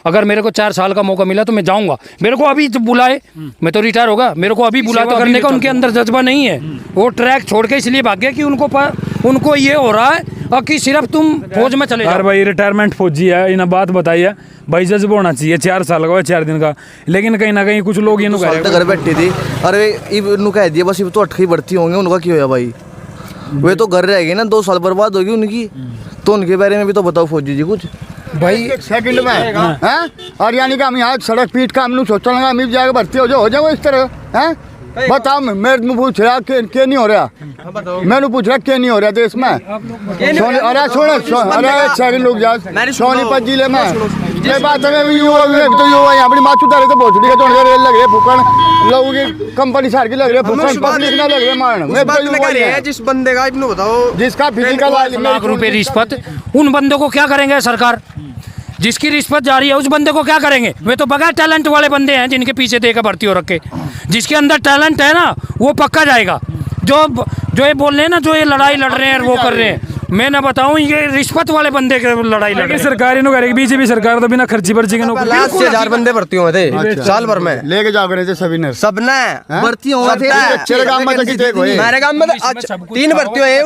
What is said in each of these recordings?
अगर मेरे को 4 साल का मौका मिला तो मैं जाऊंगा। मेरे को अभी तो बुलाए, मैं तो रिटायर होगा, मेरे को अभी बुला तो करने का उनके अंदर जज्बा नहीं है। वो ट्रैक छोड़ के इसलिए भाग गए कि उनको ये हो रहा है कि सिर्फ तुम फौज में चले जाओ। भाई रिटायरमेंट फौजी है, इन्हें बात बताइए भाई, जज्बा होना चाहिए। 4 साल का 4 दिन का, लेकिन कहीं ना कहीं कुछ लोग ये घर बैठे थे, अरे इन्होंने कह दिया बस तो 8 भर्ती होंगे, उनका क्या होया भाई? वे तो घर रह गए ना, 2 साल बर्बाद होगी उनकी। तो उनके बारे में भी तो बताओ फौजी जी कुछ भाई। एक सेकंड में हैं, और यानी कि हम यहाँ सड़क पीट का हमने सोचा लगा हम जाकर भर्ती हो जाओ इस तरह हैं? बताओ, मेरे में पूछ रहा क्या नहीं हो रहा, मैंने पूछ रहा क्या नहीं हो रहा देश में। अरे सेकंड लोग जा सोनीपत जिले में ये बात है, तो यहाँ अपनी माचू तारे तो बहुत रेल लग रहे फूकन, लोगों की कंपनी सार की लग रही है फूकन, पब्लिक ना लग रही है मारन। जिस बंदे का बताओ जिसका फिजिकल लाख रुपए रिश्वत, उन बंदों को क्या करेंगे सरकार? जिसकी रिश्वत जा रही है उस बंदे को क्या करेंगे? वे तो बगैर टैलेंट वाले बंदे हैं जिनके पीछे देकर भर्ती हो रखे। जिसके अंदर टैलेंट है ना वो पक्का जाएगा। जो ये बोल रहे हैं ना, जो ये लड़ाई लड़ रहे हैं वो कर रहे हैं, मैं ना बताऊं, ये रिश्वत वाले बंदे के लड़ाई लड़ रहे हैं। सरकार इन्हों करेगी, बीजेपी सरकार तो बिना खर्ची पर्ची के 10,000 बंदे भर्ती हुए थे साल भर में, लेके जाओ करे थे सबने भर्ती हुए थे। मेरे गांव में 3 भर्ती हुए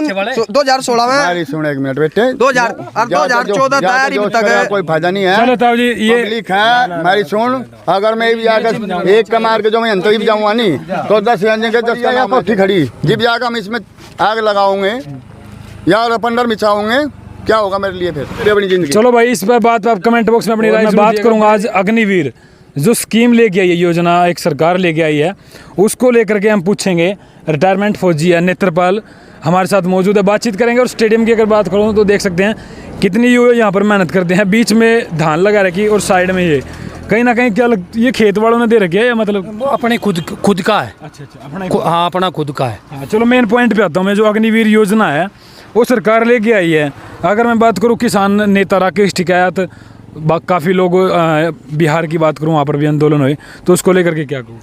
2016 में। सुन एक मिनट बेटे, 2014 तैयारी तक कोई फायदा नहीं है। चलो ताऊ जी, ये पब्लिक है हमारी सुन, अगर मैं भी जाकर एक का मार के जो मैं अंतर भी जाऊंगा नहीं तो 10 के 10 का कोठी खड़ी जब जाकर हम इसमें आग लगाऊंगे या 15 बिछाओगे, क्या होगा मेरे लिए फिर अपनी जिंदगी। चलो भाई, इस पर बात आप कमेंट बॉक्स में अपनी राय बात करूंगा। आज अग्निवीर जो स्कीम लेके आई है, योजना एक सरकार लेके आई है, उसको लेकर के हम पूछेंगे। रिटायरमेंट फौजी है नेत्रपाल हमारे साथ मौजूद है, बातचीत करेंगे। और स्टेडियम की अगर बात करूँ तो देख सकते हैं कितनी युवा यहाँ पर मेहनत करते हैं। बीच में धान लगा रखी और साइड में ये कहीं ना कहीं क्या ये खेत वालों ने दे रखे है या मतलब अपने खुद का है? अच्छा, हाँ अपना खुद का है। चलो मेन पॉइंट पे आता हूँ मैं। जो अग्निवीर योजना है वो सरकार लेके आई है। अगर मैं बात करूँ किसान नेता राकेश टिकैत, काफ़ी लोग बिहार की बात करूँ वहाँ पर भी आंदोलन हुए, तो उसको लेकर के क्या कहूँ?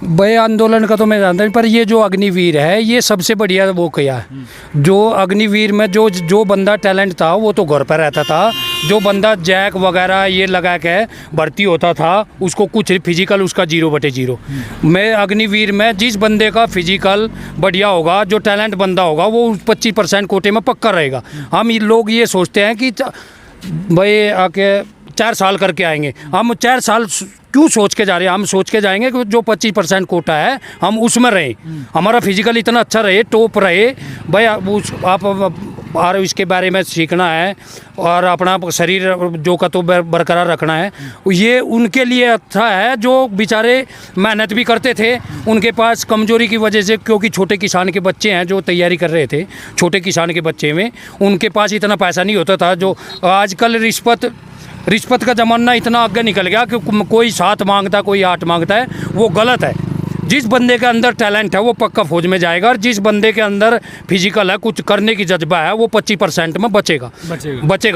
भाई आंदोलन का तो मैं जानता हूँ, पर ये जो अग्निवीर है ये सबसे बढ़िया वो किया है। जो अग्निवीर में जो बंदा टैलेंट था वो तो घर पर रहता था, जो बंदा जैक वगैरह ये लगा के भर्ती होता था उसको कुछ फिजिकल उसका 0/0। मैं अग्निवीर में जिस बंदे का फिजिकल बढ़िया होगा, जो टैलेंट बंदा होगा, वो 25% कोटे में पक्का रहेगा। हम लोग ये सोचते हैं कि भाई आके 4 साल करके आएंगे। हम 4 साल क्यों सोच के जा रहे हैं? हम सोच के जाएंगे कि जो 25% कोटा है हम उसमें रहें, हमारा फिजिकल इतना अच्छा रहे, टॉप रहे। भाई आप और इसके बारे में सीखना है और अपना शरीर जो का तो बरकरार रखना है। ये उनके लिए अच्छा है जो बेचारे मेहनत भी करते थे, उनके पास कमजोरी की वजह से, क्योंकि छोटे किसान के बच्चे हैं जो तैयारी कर रहे थे, छोटे किसान के बच्चे में उनके पास इतना पैसा नहीं होता था। जो आजकल रिश्वत का ज़माना इतना आगे निकल गया कि कोई 7 मांगता है, कोई 8 मांगता है, वो गलत है। जिस बंदे के अंदर टैलेंट है वो पक्का फौज में जाएगा, और जिस बंदे के अंदर फिजिकल है, कुछ करने की जज्बा है, वो 25% में बचेगा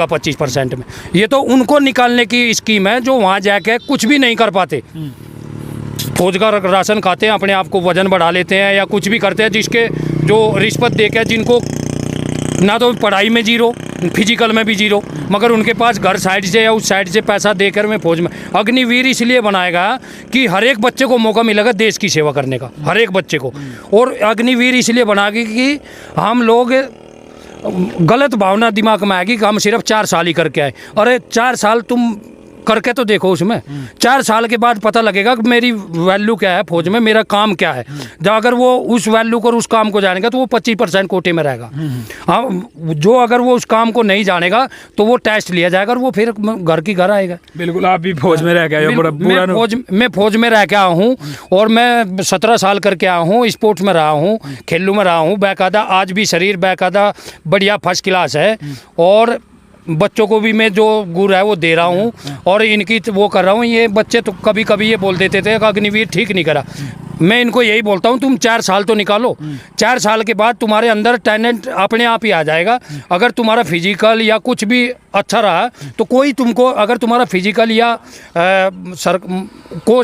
25% में। ये तो उनको निकालने की स्कीम है जो वहाँ जाके कुछ भी नहीं कर पाते, फौज का राशन खाते हैं, अपने आप को वजन बढ़ा लेते हैं या कुछ भी करते हैं, जिसके जो रिश्वत देकर जिनको ना तो पढ़ाई में 0, फिजिकल में भी 0, मगर उनके पास घर साइड से या उस साइड से पैसा देकर मैं फौज में। अग्निवीर इसलिए बनाएगा कि हर एक बच्चे को मौका मिलेगा देश की सेवा करने का, हर एक बच्चे को। और अग्निवीर इसलिए बनाएगी कि हम लोग गलत भावना दिमाग में आएगी कि हम सिर्फ 4 साल ही करके आए। अरे 4 साल तुम करके तो देखो, उसमें 4 साल के बाद पता लगेगा कि मेरी वैल्यू क्या है फौज में, मेरा काम क्या है। जब अगर वो उस वैल्यू को और उस काम को जानेगा तो वो 25% कोटे में रहेगा। हाँ, जो अगर वो उस काम को नहीं जानेगा तो वो टेस्ट लिया जाएगा और वो फिर घर की घर आएगा। बिल्कुल, आप भी फौज में रह के आए हो? मैं फौज में रह के आया हूँ और मैं 17 साल करके आया हूँ, स्पोर्ट्स में रहा हूँ, खेलों में रहा हूँ बाकायदा। आज भी शरीर बाकायदा बढ़िया फर्स्ट क्लास है, और बच्चों को भी मैं जो गुर है वो दे रहा हूँ और इनकी वो कर रहा हूँ। ये बच्चे तो कभी कभी ये बोल देते थे कि अग्निवीर ठीक नहीं करा। मैं इनको यही बोलता हूँ, तुम 4 साल तो निकालो, 4 साल के बाद तुम्हारे अंदर टैलेंट अपने आप ही आ जाएगा। अगर तुम्हारा फिजिकल या कुछ भी अच्छा रहा तो कोई तुमको, अगर तुम्हारा फिजिकल या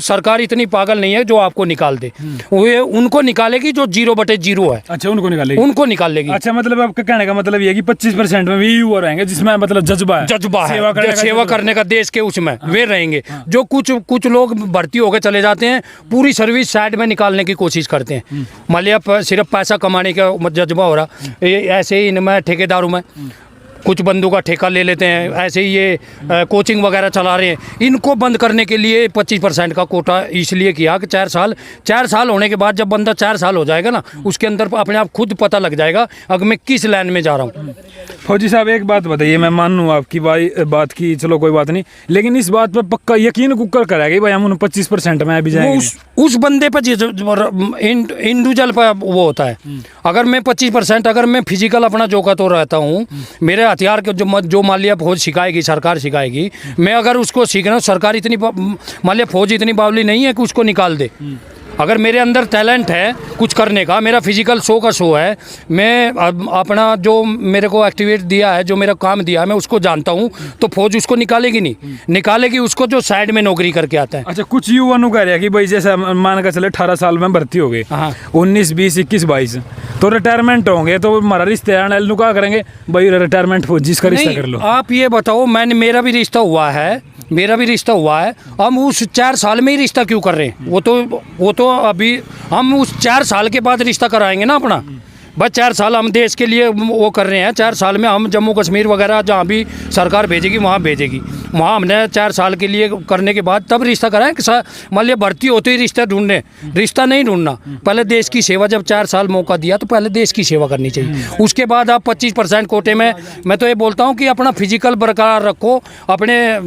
सरकार इतनी पागल नहीं है जो आपको निकाल दे, वो उनको निकालेगी जो 0/0 है। अच्छा, उनको निकालेगी, उनको निकाल लेगी। अच्छा, मतलब आपका कहने का मतलब ये है कि 25% में भी युवा रहेंगे जिसमें मतलब जज्बा है, सेवा करने का देश के उसमें वे रहेंगे। जो कुछ लोग भर्ती होकर चले जाते हैं, पूरी सर्विस साइड में निकालने की कोशिश करते हैं। मान लिया सिर्फ पैसा कमाने का जज्बा हो रहा, ऐसे ही इनमें ठेकेदारों में कुछ बंदों का ठेका ले लेते हैं, ऐसे ही ये कोचिंग वगैरह चला रहे हैं। इनको बंद करने के लिए 25% का कोटा इसलिए किया कि 4 साल होने के बाद जब बंदा 4 साल हो जाएगा ना, उसके अंदर अपने आप खुद पता लग जाएगा अब मैं किस लाइन में जा रहा हूँ। फौजी साहब, एक बात बताइए, मैं मानूँ आपकी बात की, चलो कोई बात नहीं, लेकिन इस बात पर पक्का यकीन कुकर करेगा भाई हम 25% में अभी जाएंगे? उस बंदे पर इंडिविजुअल पर वो होता है। अगर मैं 25%, अगर मैं फिजिकल अपना जोका तो रहता हूँ, मेरे हथियार के जो मान लिया फौज सिखाएगी, सरकार सिखाएगी, मैं अगर उसको सीखना, सरकार इतनी मान लिया फौज इतनी बावली नहीं है कि उसको निकाल दे। अगर मेरे अंदर टैलेंट है कुछ करने का, मेरा फिजिकल 100 का 100 है, मैं अपना जो मेरे को एक्टिवेट दिया है, जो मेरा काम दिया है, मैं उसको जानता हूँ, तो फौज उसको निकालेगी नहीं, निकालेगी उसको जो साइड में नौकरी करके आता है। अच्छा, कुछ युवा नु कह रहे हैं कि भाई जैसे मान कर चले 18 साल में भर्ती हो गए, 19, 20, 21, 22 तो रिटायरमेंट होंगे, तो हमारा रिश्तेदार नु क्या करेंगे भाई, रिटायरमेंट फौजी का रिश्ता कर लो। आप ये बताओ, मेरा भी रिश्ता हुआ है, हम उस 4 साल में ही रिश्ता क्यों कर रहे हैं? वो तो अभी हम उस 4 साल के बाद रिश्ता कराएंगे ना अपना। बस 4 साल हम देश के लिए वो कर रहे हैं, 4 साल में हम जम्मू कश्मीर वगैरह जहाँ भी सरकार भेजेगी वहाँ भेजेगी, वहाँ हमने 4 साल के लिए करने के बाद तब रिश्ता कराएं। मान लिया भर्ती होते ही रिश्ता नहीं ढूंढना, पहले देश की सेवा, जब 4 साल मौका दिया तो पहले देश की सेवा करनी चाहिए। उसके बाद आप 25% कोटे में, मैं तो ये बोलता हूँ कि अपना फिजिकल बरकरार रखो, अपने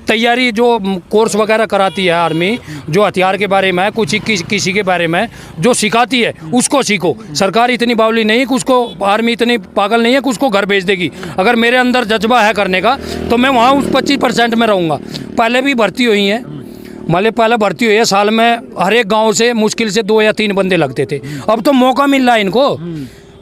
तैयारी जो कोर्स वगैरह कराती है आर्मी, जो हथियार के बारे में, कुछ किसी के बारे में जो सिखाती है उसको सीखो। सरकार इतनी बावली नहीं है कि उसको, आर्मी इतनी पागल नहीं है कि उसको घर भेज देगी। अगर मेरे अंदर जज्बा है करने का तो मैं वहाँ उस 25% में रहूँगा। पहले भी भर्ती हुई हैं, पहले भर्ती हुई है, साल में हर एक गांव से मुश्किल से 2 या 3 बंदे लगते थे। अब तो मौका मिल रहा है इनको,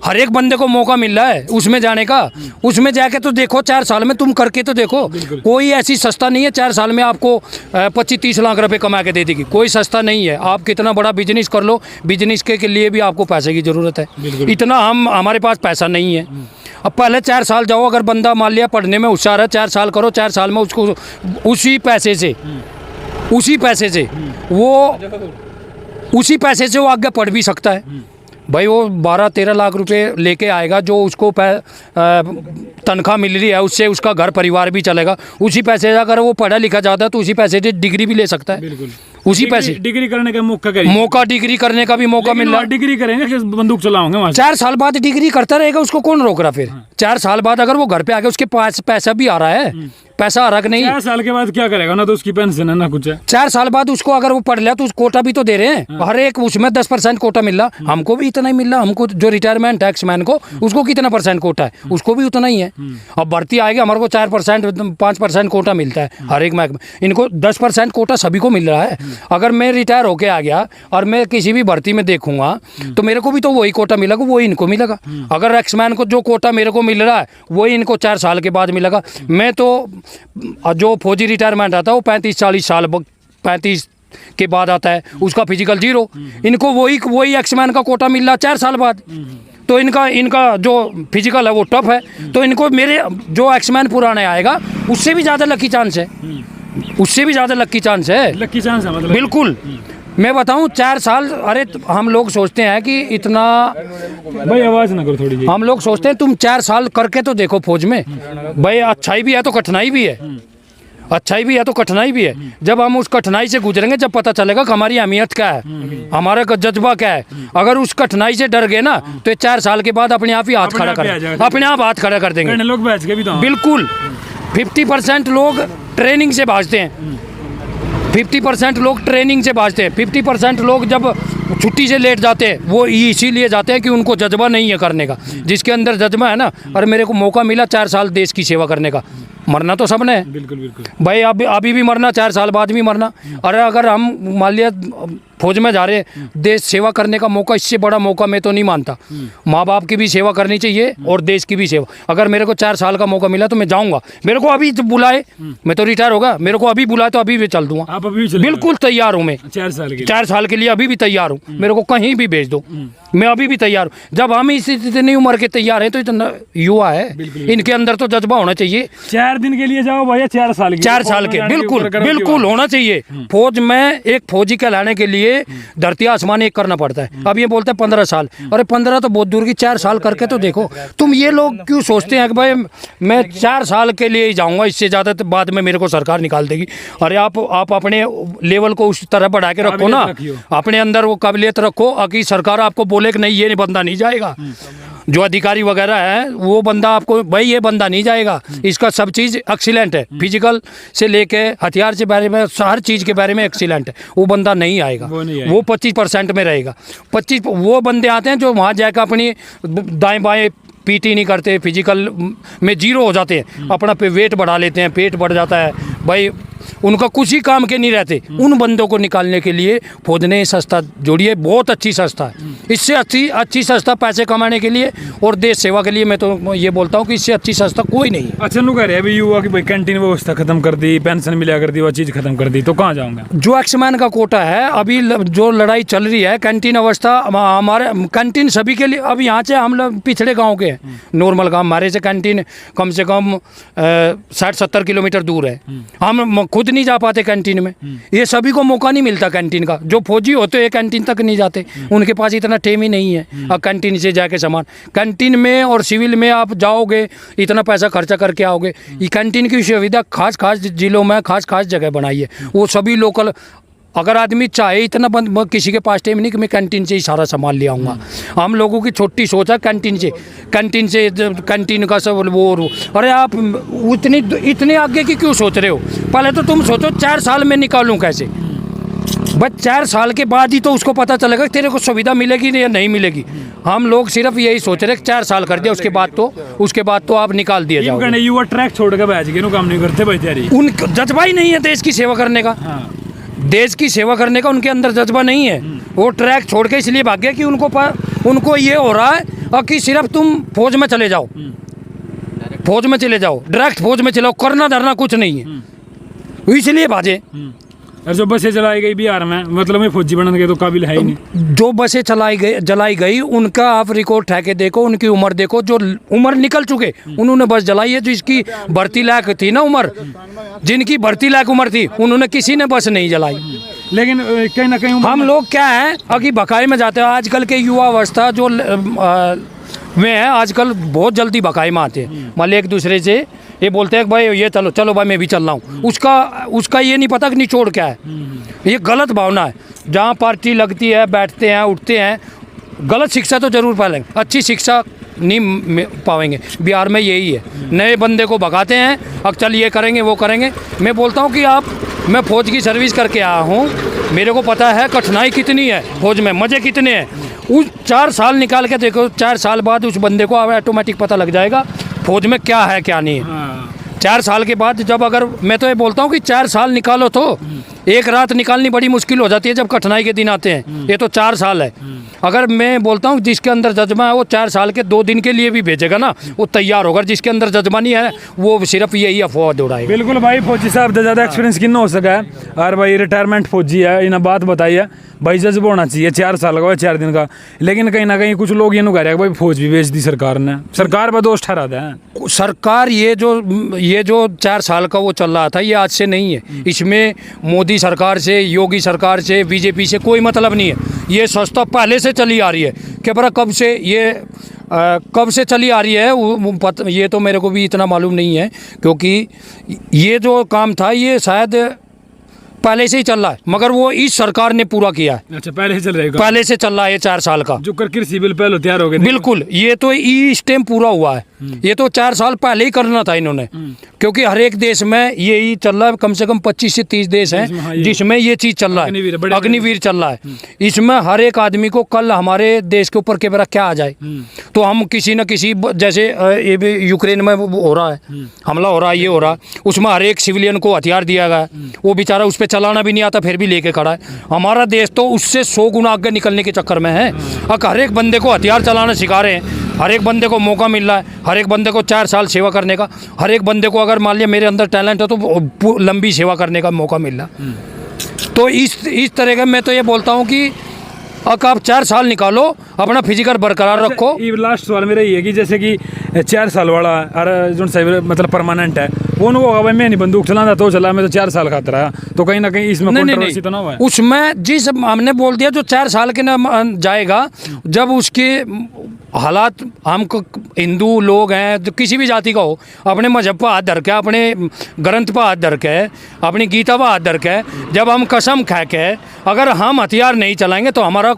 हर एक बंदे को मौका मिल रहा है उसमें जाने का। उसमें जाके तो देखो, 4 साल में तुम करके तो देखो। कोई ऐसी सस्ता नहीं है 4 साल में आपको 25-30 लाख रुपए कमा के दे देगी, कोई सस्ता नहीं है। आप कितना बड़ा बिजनेस कर लो, बिजनेस के लिए भी आपको पैसे की ज़रूरत है। इतना हमारे पास पैसा नहीं है। अब पहले 4 साल जाओ, अगर बंदा मान लिया पढ़ने में होशियार है, 4 साल करो, 4 साल में उसको उसी पैसे से वो आगे पढ़ भी सकता है। भाई वो 12-13 लाख रुपए लेके आएगा, जो उसको तनख्वाह मिल रही है, उससे उसका घर परिवार भी चलेगा। उसी पैसे से अगर वो पढ़ा लिखा जाता है तो उसी पैसे से डिग्री भी ले सकता है। बिल्कुल, उसी पैसे डिग्री करने का डिग्री करने का भी मौका मिल रहा है। डिग्री करेंगे कि बंदूक चलाओगे वहाँ? 4 साल बाद डिग्री करता रहेगा, उसको कौन रोक रहा फिर? 4 साल बाद अगर वो घर पे आ गया, उसके पास पैसा भी आ रहा है, पैसा आ रहा कि नहीं? 4 साल के बाद क्या करेगा? ना तो उसकी पेंशन है ना कुछ है। 4 साल बाद उसको अगर वो पढ़ लिया तो कोटा भी तो दे रहे हैं, हर एक उसमें 10% कोटा मिल रहा। हमको भी इतना ही मिल रहा, हमको जो रिटायरमेंट टैक्स मैन को, उसको कितना % कोटा है? उसको भी उतना ही है। अब भर्ती आएगी, हमारे को 4% 5% कोटा मिलता है हर एक महकमे, इनको 10% कोटा सभी को मिल रहा है। अगर मैं रिटायर होके आ गया और मैं किसी भी भर्ती में देखूंगा तो मेरे को भी तो वही कोटा मिलेगा, वही इनको मिलेगा। अगर एक्समैन को जो कोटा मेरे को मिल रहा है वही इनको 4 साल के बाद मिलेगा। मैं तो जो फौजी रिटायरमेंट आता है वो 35-40 साल 35 के बाद आता है, उसका फिजिकल 0। इनको वही एक्समैन का कोटा मिल रहा है 4 साल बाद। तो इनका जो फिजिकल है वो टफ है, तो इनको मेरे जो एक्समैन पुराने आएगा उससे भी ज़्यादा लकी चांस है, लकी चांस है मतलब। बिल्कुल, मैं बताऊं 4 साल, अरे हम लोग सोचते हैं कि इतना, भाई आवाज़ ना करो थोड़ी जी। हम लोग सोचते हैं तुम 4 साल करके तो देखो फौज में, भाई अच्छाई भी है तो कठिनाई भी है। जब हम उस कठिनाई से गुजरेंगे, जब पता चलेगा कि हमारी अहमियत क्या है, हमारा जज्बा क्या है। अगर उस कठिनाई से डर गए ना तो 4 साल के बाद अपने आप ही हाथ खड़ा कर देंगे। लोग बैठ के भी तो बिल्कुल, 50% लोग ट्रेनिंग से भागते हैं, 50% लोग ट्रेनिंग से भागते हैं। 50% लोग जब छुट्टी से लेट जाते हैं वो इसीलिए जाते हैं कि उनको जज्बा नहीं है करने का। जिसके अंदर जज्बा है ना, और मेरे को मौका मिला 4 साल देश की सेवा करने का, मरना तो सबने है। बिल्कुल भाई अभी भी मरना, 4 साल बाद भी मरना। और अगर हम मान लिया फौज में जा रहे हैं, देश सेवा करने का मौका, इससे बड़ा मौका मैं तो नहीं मानता। माँ बाप की भी सेवा करनी चाहिए और देश की भी सेवा। अगर मेरे को 4 साल का मौका मिला तो मैं जाऊंगा। मेरे को अभी बुलाए, मैं तो रिटायर होगा, मेरे को अभी बुलाए तो अभी भी चल दूंगा। आप अभी भी चले बिल्कुल तैयार हूँ मैं, 4 साल के 4 साल के लिए अभी भी तैयार हूँ। मेरे को कहीं भी भेज दो, मैं अभी भी तैयार हूँ। जब हम इतनी उम्र के तैयार हैं तो इतना युवा है, इनके अंदर तो जज्बा होना चाहिए। 4 दिन के लिए जाओ भैया, 4 साल के 4 साल के बिल्कुल बिल्कुल होना चाहिए। फौज में एक फौजी कहलाने के लिए धरती आसमान एक करना पड़ता है। अब ये बोलते हैं 15 साल, अरे 15 तो बहुत दूर की, 4 साल करके तो देखो। तुम ये लोग क्यों सोचते हैं कि भाई मैं 4 साल के लिए ही जाऊंगा, इससे ज़्यादा तो बाद में मेरे को सरकार निकाल देगी। अरे आप अपने लेवल को उस तरह बढ़ा के रखो ना, अपने अंदर वो काबिलियत रखो कि सरकार आपको बोले कि नहीं ये बंदा नहीं जाएगा। जो अधिकारी वगैरह है वो बंदा आपको, भाई ये बंदा नहीं जाएगा, इसका सब चीज़ एक्सीलेंट है, फिजिकल से लेके हथियार के बारे में हर चीज़ के बारे में एक्सीलेंट है, वो बंदा नहीं आएगा। वो 25% में रहेगा। 25 वो बंदे आते हैं जो वहाँ जाकर अपनी दाएं बाएं पीटी नहीं करते, फिजिकल में जीरो हो जाते हैं, अपना वेट बढ़ा लेते हैं, पेट बढ़ जाता है, भाई उनका कुछ ही काम के नहीं रहते। उन बंदों को निकालने के लिए फौज ने संस्था जोड़ी है, बहुत अच्छी संस्था है। इससे अच्छी संस्था पैसे कमाने के लिए और देश सेवा के लिए मैं तो ये बोलता हूँ कि इससे अच्छी संस्था कोई नहीं है। अच्छा नु कह रहे अभी युवा की भाई कैंटीन व्यवस्था खत्म कर दी, पेंशन मिला कर दी, वो चीज़ खत्म कर दी, तो कहाँ जाऊँगा? जो एक्समैन का कोटा है, अभी जो लड़ाई चल रही है, कैंटीन अवस्था हमारे कैंटीन सभी के लिए। अब यहाँ से हम लोग पिछड़े गाँव के हैं, नॉर्मल गाँव, हमारे से कैंटीन कम से कम 60-70 किलोमीटर दूर है। हम खुद नहीं जा पाते कैंटीन में, ये सभी को मौका नहीं मिलता कैंटीन का। जो फौजी होते हैं कैंटीन तक नहीं जाते, उनके पास इतना टाइम ही नहीं है अब कैंटीन से जाके सामान। कैंटीन में और सिविल में आप जाओगे, इतना पैसा खर्चा करके आओगे। ये कैंटीन की सुविधा खास जिलों में खास जगह बनाई है, वो सभी लोकल। अगर आदमी चाहे इतना बंद, किसी के पास टाइम नहीं कि मैं कैंटीन से ही सारा सामान ले आऊँगा। हम लोगों की छोटी सोच है कैंटीन से कैंटीन का सब वो। अरे आप इतने आगे की क्यों सोच रहे हो? पहले तो तुम सोचो 4 साल में निकालूँ कैसे। बस 4 साल के बाद ही तो उसको पता चलेगा तेरे को सुविधा मिलेगी या नहीं मिलेगी। हम लोग सिर्फ यही सोच रहे हैं कि 4 साल कर दिया, उसके बाद तो आप निकाल दिया जाओ। युवा ट्रैक छोड़ के बैठ गए, काम नहीं करते भाई तैयारी, उन जज्बा ही नहीं है देश की सेवा करने का। देश की सेवा करने का उनके अंदर जज्बा नहीं है। वो ट्रैक छोड़ के इसलिए भाग गए कि उनको ये हो रहा है कि सिर्फ तुम फौज में चले जाओ, डायरेक्ट फौज में चलाओ, करना धरना कुछ नहीं है, इसलिए भाजे। और जो बसें चलाई गई बिहार में, मतलब मैं फौजी बनने के तो काबिल है ही नहीं। जो बसें जलाई गई उनका आप रिकॉर्ड ठहके देखो, उनकी उम्र देखो, जो उम्र निकल चुके उन्होंने बस जलाई है। जो इसकी भर्ती लायक थी ना उम्र, जिनकी भर्ती लायक उम्र थी, उन्होंने किसी ने बस नहीं जलाई। लेकिन कहीं ना कहीं हम लोग क्या है अभी भकाई में जाते हैं। आजकल के युवा अवस्था जो में है, आजकल बहुत जल्दी भकाई में आते हैं। मान ली एक दूसरे से ये बोलते हैं कि भाई ये चलो भाई मैं भी चल रहा हूँ, उसका ये नहीं पता कि निचोड़ क्या है। ये गलत भावना है। जहाँ पार्टी लगती है, बैठते हैं, उठते हैं, गलत शिक्षा तो जरूर पालेंगे, अच्छी शिक्षा नहीं पाएंगे। बिहार में यही है, नए बंदे को भगाते हैं, अब चल ये करेंगे वो करेंगे। मैं बोलता हूँ कि मैं फौज की सर्विस करके आया हूँ, मेरे को पता है कठिनाई कितनी है फौज में, मज़े कितने हैं। उस 4 साल निकाल के देखो, 4 साल बाद उस बंदे को ऑटोमेटिक पता लग जाएगा फौज में क्या है क्या नहीं है। 4 साल के बाद जब, अगर मैं तो ये बोलता हूँ कि 4 साल निकालो तो एक रात निकालनी बड़ी मुश्किल हो जाती है जब कठिनाई के दिन आते हैं। ये तो 4 साल है। अगर मैं बोलता हूँ जिसके अंदर जज्बा है वो 4 साल के 2 दिन के लिए भी भेजेगा ना, वो तैयार होगा। जिसके अंदर जज्बा नहीं है वो सिर्फ यही अफवाह दौड़ाएगा। बिल्कुल भाई, फौजी साहब तो ज़्यादा एक्सपीरियंस कितना हो सका है, और भाई रिटायरमेंट फौजी है, इन्हें बात बताई है भाई, जज्बा होना चाहिए। 4 साल का 4 दिन का। लेकिन कहीं ना कहीं कुछ लोग ये कह रहे हैं भाई फौज भी बेच दी सरकार ने, सरकार पर दोष ठहराते हैं। सरकार ये जो 4 साल का वो चल रहा था, ये आज से नहीं है। इसमें मोदी सरकार से, योगी सरकार से, बीजेपी से कोई मतलब नहीं है। ये संस्था पहले से चली आ रही है। क्या पता कब से चली आ रही है, ये तो मेरे को भी इतना मालूम नहीं है, क्योंकि ये जो काम था ये शायद पहले से ही चल रहा है, मगर वो इस सरकार ने पूरा किया है। अच्छा, पहले से चल रहा है ये 4 साल का। जो कर कृषि बिल पहले तैयार हो गए। बिल्कुल, ये तो स्टेम पूरा हुआ है। ये तो 4 साल पहले ही करना था इन्होंने, क्योंकि हर एक देश में यही चल रहा है। कम से कम 25 से 30 देश हैं जिसमें ये चीज़ चल रहा है, अग्निवीर चल रहा है। इसमें हर एक आदमी को कल हमारे देश के ऊपर क्या क्या आ जाए तो हम किसी न किसी, जैसे ये भी यूक्रेन में हो रहा है, हमला हो रहा है, ये हो रहा है, उसमें हर एक सिविलियन को हथियार दिया गया, वो बेचारा उस पर चलाना भी नहीं आता फिर भी लेके खड़ा है। हमारा देश तो उससे 100 गुना आगे निकलने के चक्कर में है। अब हर एक बंदे को हथियार चलाना सिखा रहे हैं, हर एक बंदे को मौका मिल रहा है, हर एक बंदे को 4 साल सेवा करने का, हर एक बंदे को अगर मान लिया मेरे अंदर टैलेंट है तो लंबी सेवा करने का मौका मिल रहा। तो इस तरह का मैं तो ये बोलता हूँ कि अब आप 4 साल निकालो, अपना फिजिकल बरकरार रखो। ये लास्ट सवाल मेरा ये है कि जैसे कि 4 साल वाला और जो मतलब परमानेंट है वो उनको होगा भाई मैं नहीं बंदूक चलाना तो चला, मैं तो 4 साल खाता रहा, तो कहीं ना कहीं इसमें कंट्रोवर्सी तो ना हुआ है? उसमें जिस हमने बोल दिया जो 4 साल के ना जाएगा, जब उसके हालात, हम हिंदू लोग हैं तो किसी भी जाति का हो, अपने मजहब पर हाथ धर के, अपने ग्रंथ पर हाथ धर के, अपनी गीता पर हाथ धर के, जब हम कसम खा के अगर हम हथियार नहीं चलाएंगे तो हमारा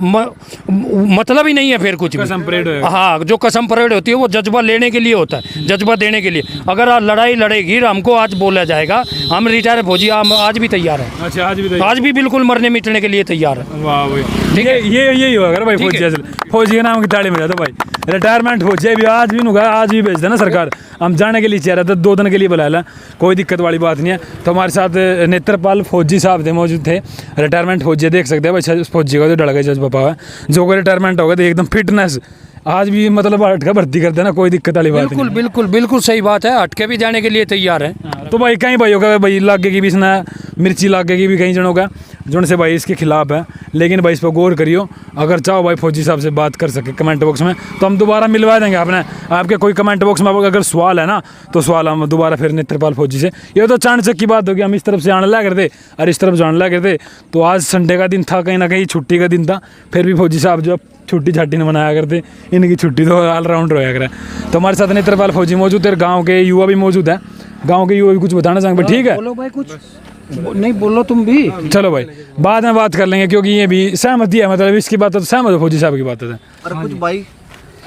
मतलब ही नहीं है फिर कुछ भी। कसम परेड होएगा। हाँ, जो कसम परेड होती है वो जज्बा लेने के लिए होता है, जज्बा देने के लिए। अगर आज लड़ाई लड़ेगी, हमको आज बोला जाएगा हम रिटायर फौजी, हम आज भी तैयार हैं। अच्छा, आज भी बिल्कुल मरने मिटने के लिए तैयार है। वाह भाई, ठीक है, ये यही होगा भाई फौजी। फौजी के नाम की ताड़ी में जाता भाई, रिटायरमेंट हो जाए भी आज भी नुगा, आज भी भेज देना सरकार, हम जाने के लिए चाह रहे थे, 2 दिन के लिए बुला ला, कोई दिक्कत वाली बात नहीं है। तो हमारे साथ नेत्रपाल फौजी साहब थे, मौजूद थे, रिटायरमेंट फौजी, देख सकते हैं भाई फौजी का जो डर गए जज्बा पावा, जो कोई रिटायरमेंट होगा तो एकदम फिटनेस, आज भी मतलब हट के भर्ती कर देना, कोई दिक्कत वाली बात बिल्कुल बिल्कुल बिल्कुल सही बात है, हटके भी जाने के लिए तैयार है। तो भाई कहीं भाई होगा भाई लागे की भी इसने मिर्ची लागे की भी कहीं जनों का जोन से भाई इसके खिलाफ है, लेकिन भाई इस पर गौर करियो। अगर चाहो भाई फौजी साहब से बात कर सके कमेंट बॉक्स में तो हम दोबारा मिलवा देंगे आपने, आपके कोई कमेंट बॉक्स में अगर सवाल है ना तो सवाल हम दोबारा फिर नेत्रपाल फौजी से। ये तो चाणचक की बात होगी, हम इस तरफ से आने लगा करते और इस तरफ जाने लगा करते, तो आज संडे का दिन था, कहीं ना कहीं छुट्टी का दिन था, फिर भी फौजी साहब जो छुट्टी छाट्टी नहीं मनाया करते, इनकी छुट्टी तो ऑलराउंड रोया करे। तो हमारे साथ नेत्रपाल फौजी मौजूद है, गाँव के युवा भी मौजूद है, गाँव के युवा भी कुछ बताना चाहेंगे? ठीक है, बोलो भाई, कुछ नहीं बोलो तुम भी। चलो भाई बाद में बात कर लेंगे, क्योंकि ये भी सहमति है, मतलब इसकी बात तो सहमत हो फौजी साहब की बात है। और कुछ भाई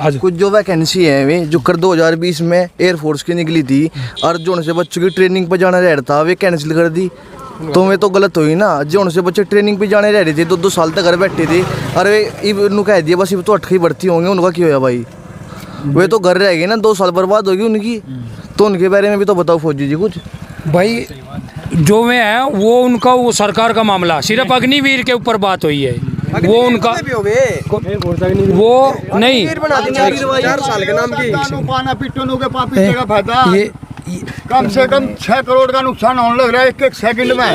आज कुछ जो वैकेंसी है वे जो कर 2020 में एयरफोर्स की निकली थी और जो उनसे बच्चों की ट्रेनिंग पर जाना रह था वे कैंसिल कर दी, तो वे तो गलत हुई ना। जो उनसे बच्चे ट्रेनिंग पे जाने रह रहे थे, 2-2 साल तक घर बैठे थे, अरे इनको कह दिया बस तो 8 ही भर्ती होंगे, उनका क्या होया भाई? वे तो घर रह गए ना, 2 साल बर्बाद होगी उनकी, तो उनके बारे में भी तो बताओ फौजी जी कुछ। भाई जो वे है वो उनका, वो सरकार का मामला, सिर्फ अग्निवीर के ऊपर बात हुई है, वो उनका वो नहीं 4 साल के नाम की पाना पिटों के पापी का फायदा, कम से कम 6 करोड़ का नुकसान होने लग रहा है एक सेकंड में,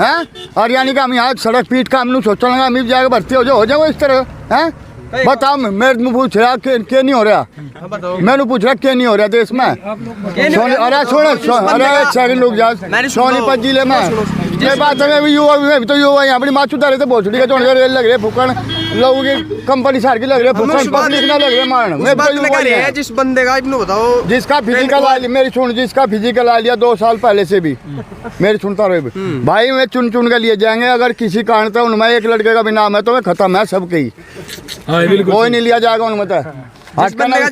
हैं? और यानी कि हम यहाँ सड़क पीट का हम सोचा लगा हम जाकर भर्ती हो जाओ इस तरह, हैं? बताओ, मेरे मुँह पूछ रहा क्या नहीं हो रहा, मैंने पूछ रहा क्या नहीं हो रहा देश में। अरे सुन, अरे एक सेकंड रुक जा, सोनीपत जिले में ये बात है, मैं युवा भी तो युवा यहाँ अपनी माचू दारे थे भोसड़ी का जो लग रहे फुकन लोगों की कंपनी सार की लग रही है, फुकन पब्लिक ना लग रहे मारन। मैं तो जिस बंदे का इतना बताओ, जिसका फिजिकल आ लिया, मेरी सुन, जिसका फिजिकल आ लिया 2 साल पहले से भी, मेरी सुनता रहे भाई, मैं चुन चुन के लिए जाएंगे, अगर किसी कारण से उनमें एक लड़के का भी नाम है तो मैं खत्म है सबके ही, कोई नहीं लिया जाएगा उनमें। तो जिस बंदे का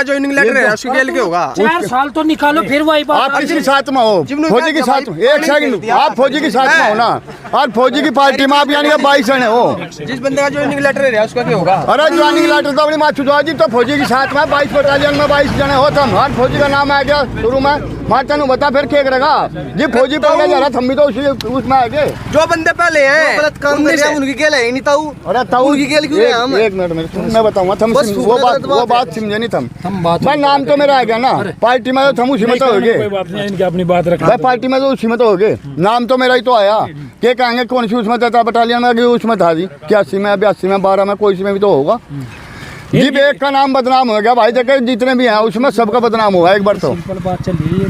ज्वाइनिंग लेटर है उसको जेल के होगा 4 साल तो निकालो, फिर वही बात। आप किसके साथ में हो? फौजी के साथ में, एक सेकंड, आप फौजी के साथ में हो ना, और फौजी की पार्टी में आप यानी कि 22 जने हो। जिस बंदे का ज्वाइनिंग लेटर है उसका क्या होगा? अरे ज्वाइनिंग लेटर तो अपनी माचू दो जी, तो फौजी के साथ में 22 बटालियन में 22 जने हो तुम, हर फौजी का नाम आ गया शुरू में, माता ने बता फिर क्या करेगा जी? फौजी पकड़ा जा रहा, हम भी तो उसमें आ गए, जो बंदे पहले हैं गलत काम कर रहे हैं उनकी क्या है नहीं ताऊ। अरे ताऊ उनकी क्या क्यों है हम? एक मिनट मैं बताऊंगा, वो बात समझे नहीं तुम, बात भाई नाम तो मेरा आ गया ना, पार्टी में तो हम उसी में तो हो गए, कोई बात नहीं, इनकी अपनी बात रख भाई पार्टी में तो उसी में तो हो गए, नाम तो मेरा ही तो आया, क्या कहेंगे कौन सी उसमें था बटालियन में, उसमें था जी 81 में 82 में 12 में, कोई में भी तो होगा जी। एक का नाम बदनाम हो गया भाई, जगह जितने भी हैं उसमें सबका बदनाम हुआ एक बार तो। बात चल रही है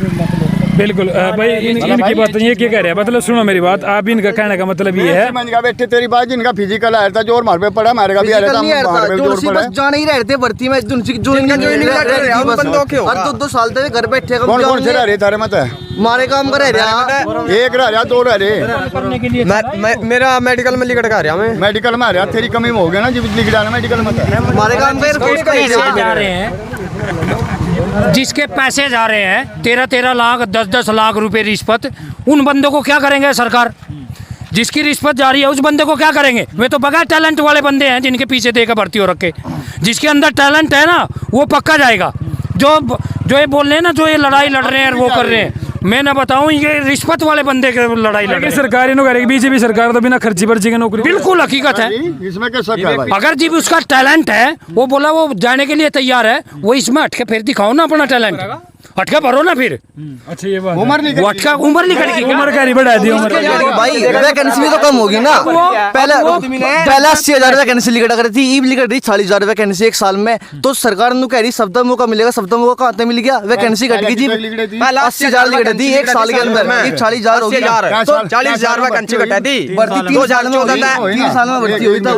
बिल्कुल भाई इनकी बात ये क्या कह रहे हैं, मतलब सुनो मेरी बात, आप इनका कहने का मतलब ये है मैंने बेटे तेरी बात, जिनका फिजिकल आया था जोर मार पे पड़ा, हमारे का भी आया था, बस जाने ही रहे थे भर्ती में, और 2 साल तक घर बैठे, कौन कौन से रह रहे तारे मत मारे काम कर रहे, एक रह रहा 2 रह रहे, मेरा मेडिकल में लिखट का रहा, मैं मेडिकल में आ रहा, तेरी कमी में हो गया ना जी, लिख डाला मेडिकल में मारे काम जा रहे हैं, जिसके पैसे जा रहे हैं 13-13 लाख 10-10 लाख रुपए रिश्वत, उन बंदों को क्या करेंगे सरकार? जिसकी रिश्वत जा रही है उस बंदे को क्या करेंगे? वे तो बगैर टैलेंट वाले बंदे हैं जिनके पीछे देकर भर्ती हो रखे, जिसके अंदर टैलेंट है ना वो पक्का जाएगा। जो ये बोल रहे हैं ना, जो ये लड़ाई लड़ रहे हैं वो कर रहे हैं, मैं ना बताऊं ये रिश्वत वाले बंदे के लड़ाई लड़ रहे लेकिन हैं। सरकार इन्हों करेगी, बीजेपी सरकार तो बिना खर्ची पर्ची के नौकरी। बिल्कुल हकीकत है। इसमें क्या शक है भाई? अगर जी उसका टैलेंट है, वो बोला वो जाने के लिए तैयार है, वो इसमें हटके फिर दिखाओ ना अपना टैलेंट, हटके भरो ना फिर। अच्छा ये बात उम्र नहीं वो हटका उम्र नहीं करेगी, उम्र का नहीं बढ़ा दी उम्र। भाई वैकेंसी भी तो कम होगी ना। पहले 80,000 वैकेंसी लिखा कर थी, ईब लिखा रही 40,000 वैकेंसी एक साल में। तो सरकार ने कह रही सबका मौका मिलेगा, सबका मौका कहाँ तक मिल गया? वैकेंसी घट गई जी, 80,000 लिख रही थी एक साल के अंदर, 40,000 हो गया। 40,000 वैकेंसी घटा थी। भर्ती 3 साल में 3 साल में भर्ती हुई तब।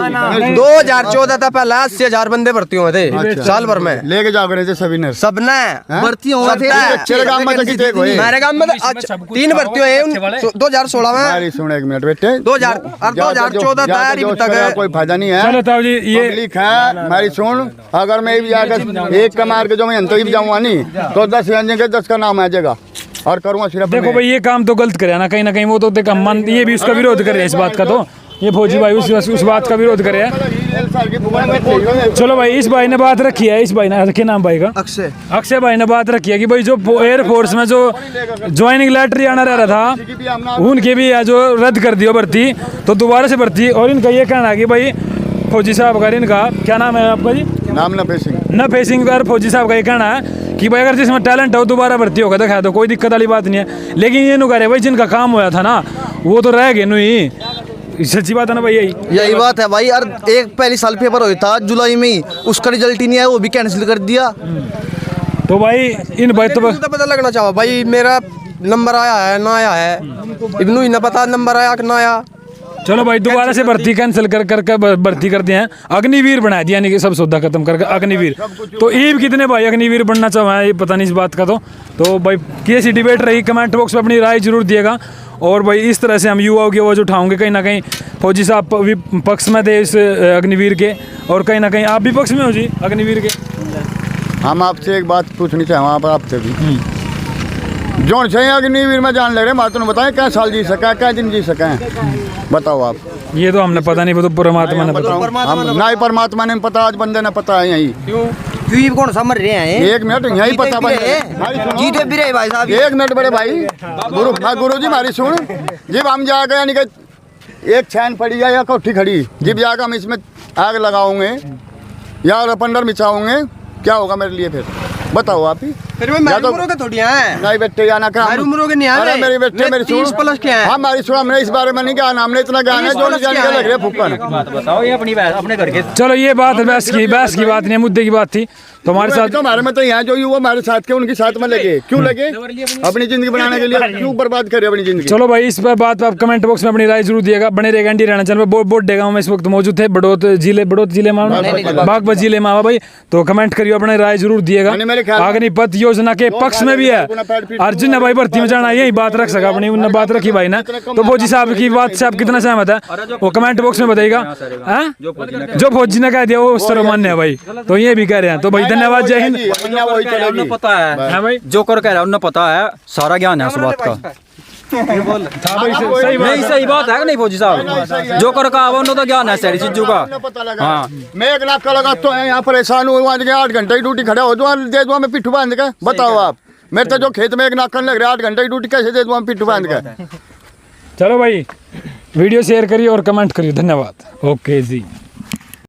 2014 था पहला 80,000 बंदे भर्ती हुए थे साल भर में। लेके जाओ रहे थे सभी ने। सबने भर्ती हुआ थे मेरे गांव में तो 3 भर्ती हुए 2016 में। अरे सुन एक मिनट बेटे, 2014 था यार, अभी तक कोई फायदा नहीं है। चलो ताऊ जी ये पब्लिक है मेरी सुन, अगर मैं भी जाकर एक का मार के जो मैं अंत ही जाऊंगा नहीं तो 10 के 10 का नाम आ जाएगा और करूंगा सिर्फ। देखो भाई ये काम तो गलत करे ना कहीं ना कहीं, वो तो देखो मन ये भी उसका विरोध कर रहे हैं इस बात का, तो ये फौजी भाई उस बात का विरोध करे हैं। चलो भाई इस भाई ने बात रखी है, इस भाई ने रखी नाम भाई का अक्षय भाई ने बात रखी है कि भाई जो एयरफोर्स में जो ज्वाइनिंग लेटर आना रह रहा था उनके भी जो रद्द कर दियो भर्ती, तो दोबारा से भर्ती। और इनका ये कहना है कि भाई फौजी साहब का, इनका क्या नाम है आपका जी? नाम नफे सिंह। और फौजी साहब का ये कहना है कि भाई अगर जिसमें टैलेंट हो दोबारा भर्ती होगा दिखा दो, कोई दिक्कत वाली बात नहीं है। लेकिन ये नु कह रहे भाई जिनका काम होया था ना वो तो रह गए नहीं, सच्ची बात है ना भाई? यही बात है भाई। और एक पहली साल पेपर हुआ था जुलाई में ही, उसका रिजल्ट ही नहीं आया, वो भी कैंसिल कर दिया। तो भाई इन भाई तो पता लगना चाहो भाई मेरा नंबर आया है ना आया है, इब्नू ही ना पता नंबर आया कि ना आया। चलो भाई दोबारा से भर्ती कैंसिल कर भर्ती कर दिए हैं, अग्निवीर बना दिया, यानी कि सब सौदा खत्म करके अग्निवीर। तो ईब कितने भाई अग्निवीर बनना चाहे ये पता नहीं इस बात का। तो भाई कैसी डिबेट रही, कमेंट बॉक्स में अपनी राय जरूर दिएगा। और भाई इस तरह से हम युवाओं की आवाज़ उठाओगे, कहीं ना कहीं फौजी साहब भी पक्ष में थे इस अग्निवीर के, और कहीं ना कहीं आप भी पक्ष में हो जी अग्निवीर के। हम आपसे एक बात पूछनी चाहें आपसे भी, जोन से अग्निवीर में जान लग रहे माँ तुम बताएं क्या साल जी सका, क्या दिन जी सका बताओ आप। ये तो हमने पता नहीं, वो तो परमात्मा ने पता। हम ना ही परमात्मा ने पता, आज बंदे ने पता है यही। क्यों कौन समझ रहे हैं? एक मिनट यही पता जीते भी रहे भाई साहब। एक मिनट बड़े भाई गुरु जी हमारी सुन, जब हम जाकर यानी कि एक छैन पड़ी है या कोठी खड़ी, जब जाकर हम इसमें आग लगाओगे या रपंडर मिचाओगे, क्या होगा मेरे लिए फिर बताओ आप ही। फिर मैं उम्र के थोड़ी हैं। नहीं बेटे या ना काम मेरी उम्र के नहीं है। अरे मेरी बेटे मेरी 30 प्लस के हैं। हमारी सुन, हमने इस बारे में नहीं ज्ञान, हमने इतना ज्ञान है जो लग रहे फुक्कन। बताओ ये अपने घर के। चलो ये बात बहस की बात नहीं, मुद्दे की बात थी। तो हमारे साथ तो हमारे में तो यहाँ जो युवा हमारे साथ के उनके साथ में लगे, क्यों लगे? अपनी जिंदगी बनाने के लिए क्यों बर्बाद करे अपनी जिंदगी? चलो भाई इस पर बात आप कमेंट बॉक्स में अपनी राय जरूर दिएगा। बने रहेगा एनडी रहना चैनल पर। बोट गाँव में इस वक्त मौजूद थे, बड़ौत जिले में बागपत जिले में भाई। तो कमेंट करिए, अपने राय जरूर दिएगा। अग्निपथ योजना के पक्ष में भी है, अर्जुन ने भाई भर्ती में जाना, यही बात रख सका अपनी, उन्होंने बात रखी भाई ने। तो फौजी साहब की बात से आप कितना सहमत है वो कमेंट बॉक्स में बताइएगा। जो फौजी ने कह दिया वो सर्वमान्य है भाई, तो ये भी कह रहे हैं। तो भाई धन्यवाद, जय हिंद। उन्हें पता है भाई जो कर कह रहा है, उन्हें पता है, सारा ज्ञान है उस बात का। नहीं सही बात है नहीं फौजी साहब, जो कर कहा उन्हें तो ज्ञान है सारी चीजों का। हाँ मैं 1 लाख का लगा तो यहाँ परेशान हुआ, 8 घंटे की ड्यूटी खड़ा हो दूँ, दे दूँ मैं पिट्ठू बांध के। बताओ आप, मेरे तो जो खेत में 1 लाख लग रहा है, 8 घंटे की ड्यूटी कैसे दे दूँ हम पिट्ठू बांध के? चलो भाई वीडियो शेयर करिए और कमेंट करिए। धन्यवाद। ओके जी।